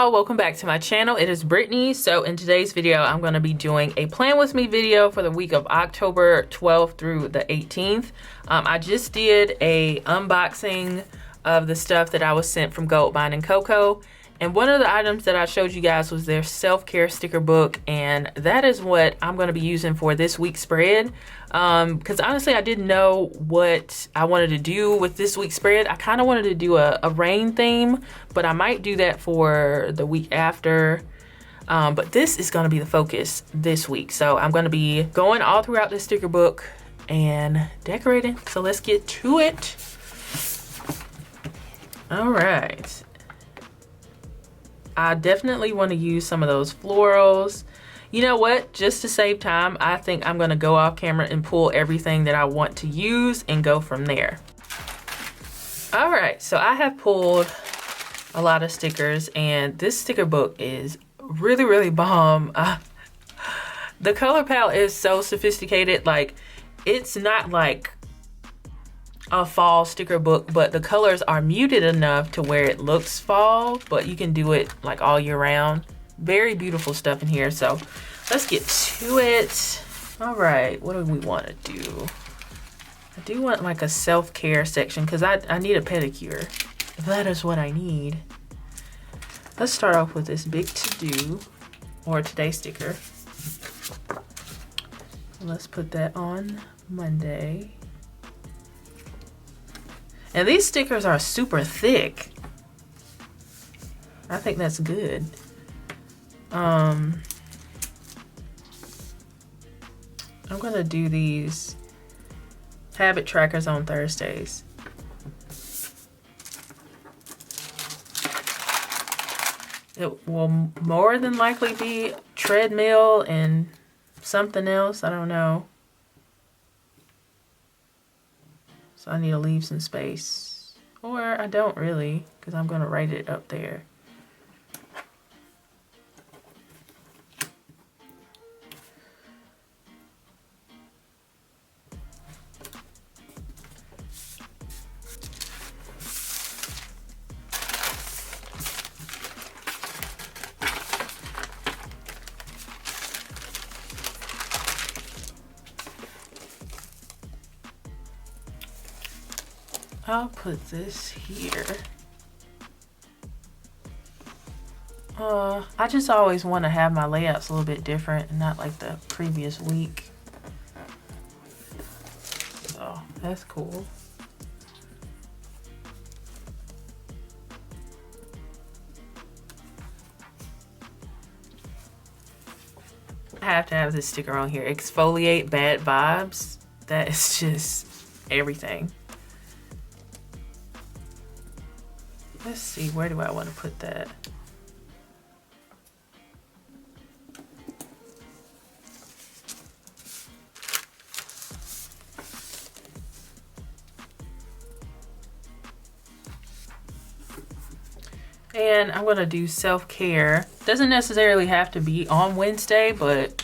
y'all, welcome back to my channel. It is Brittany. So in today's video I'm going to be doing a plan with me video for the week of October 12th through the 18th. I just did a unboxing of the stuff that I was sent from GOLDMINE and COCO, and one of the items that I showed you guys was their self-care sticker book, and that is what I'm going to be using for this week's spread. Because honestly I didn't know what I wanted to do with this week's spread. I kind of wanted to do a rain theme, but I might do that for the week after. But this is going to be the focus this week, so I'm going to be going all throughout the sticker book and decorating. So let's get to it. All right, I definitely want to use some of those florals. You know what, just to save time, I think I'm gonna go off camera and pull everything that I want to use and go from there. All right, so I have pulled a lot of stickers, and this sticker book is really bomb. The color palette is so sophisticated. Like, it's not like a fall sticker book, but the colors are muted enough to where it looks fall, but you can do it like all year round. Very beautiful stuff in here, so let's get to it. All right, what do we want to do? I do want like a self-care section because I need a pedicure. That is what I need. Let's start off with this big to-do or today sticker. Let's put that on Monday. And these stickers are super thick. I think that's good. I'm gonna do these habit trackers on Thursdays. It will more than likely be treadmill and something else, I don't know. So I need to leave some space, or I don't really, because I'm gonna write it up there. I'll put this here. I just always want to have my layouts a little bit different and not like the previous week. So that's cool. I have to have this sticker on here. Exfoliate bad vibes. That is just everything. Let's see, where do I want to put that? And I'm going to do self-care. Doesn't necessarily have to be on Wednesday, but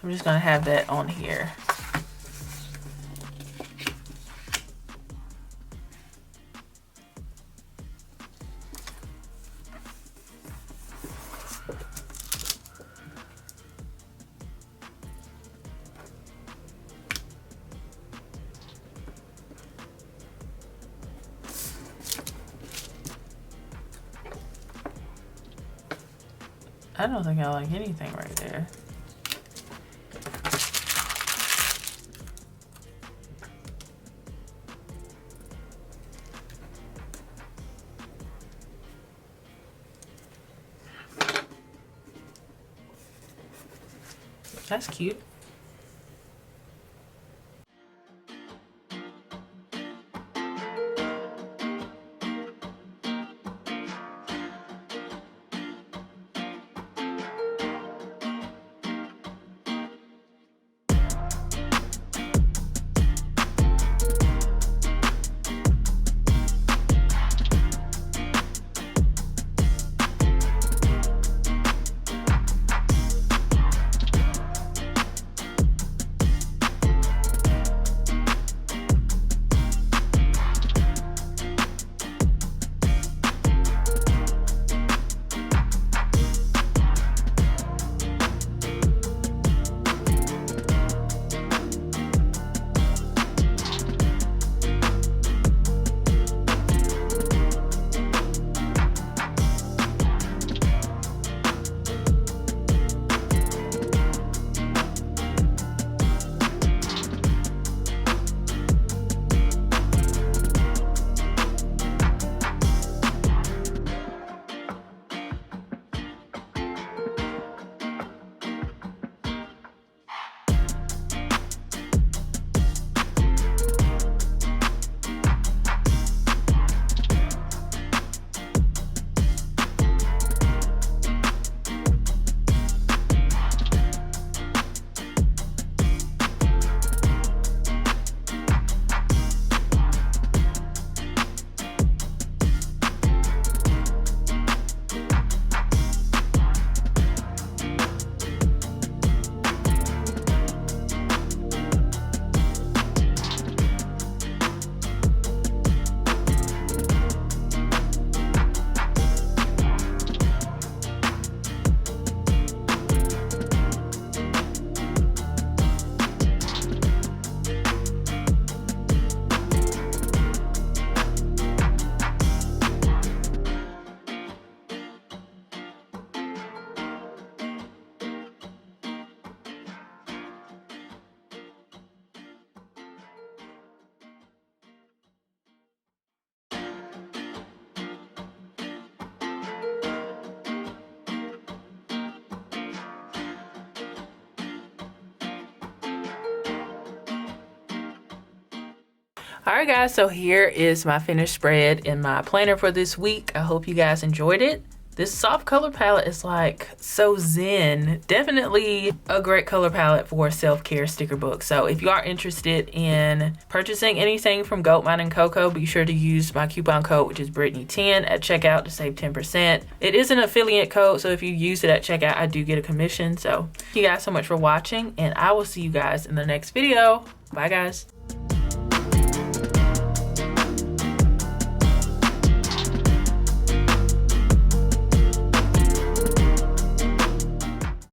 I'm just going to have that on here. I don't think I like anything right there. That's cute. All right, guys, so here is my finished spread in my planner for this week. I hope you guys enjoyed it. This soft color palette is like so zen. Definitely a great color palette for a self-care sticker book. So if you are interested in purchasing anything from GOLDMINE and COCO, be sure to use my coupon code, which is Brittany10 at checkout to save 10%. It is an affiliate code, so if you use it at checkout, I do get a commission. So thank you guys so much for watching, and I will see you guys in the next video. Bye, guys.